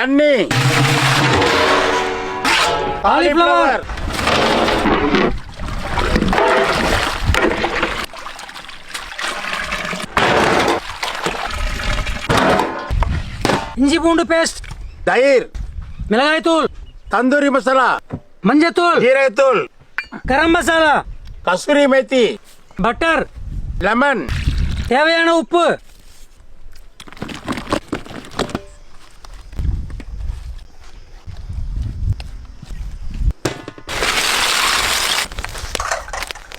தண்ணி. காலிஃப்ளவர். இஞ்சி பூண்டு பேஸ்ட், தயிர், மிளகாய் தூள், தந்தூரி மசாலா, மஞ்சத்தூள், ஜீரகத்தூள், கரம் மசாலா, கஸ்தூரி மேத்தி, பட்டர், லெமன், தேவையான உப்பு,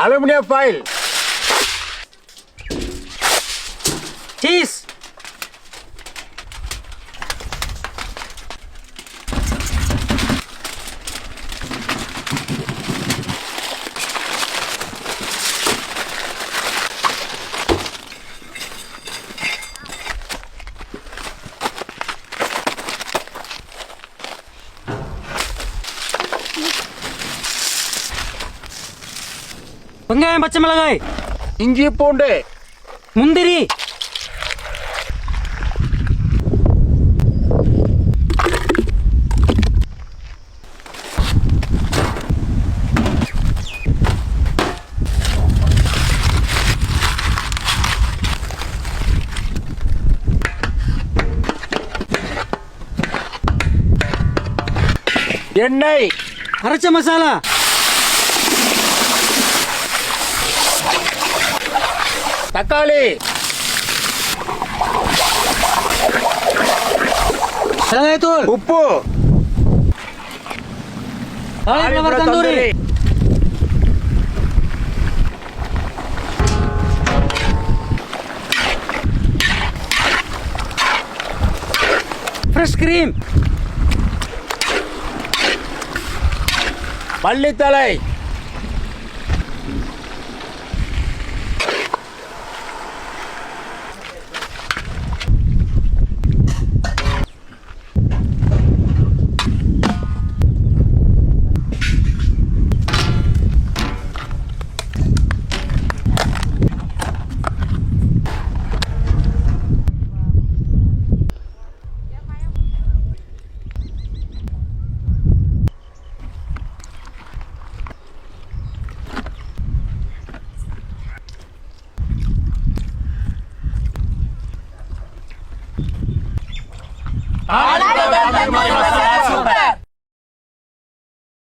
அலுமினியம் ஃபாயில், சீஸ், வெங்காயம், பச்சை மிளகாய், இஞ்சி பூண்டு, முந்திரி, எண்ணெய், அரைச்ச மசாலா, தக்காளி, மிளகாய் தூள், உப்பு, காலிஃப்ளவர் தந்தூரி, ஃப்ரெஷ் கிரீம், மல்லித்தலை, காலிஃப்ளவர்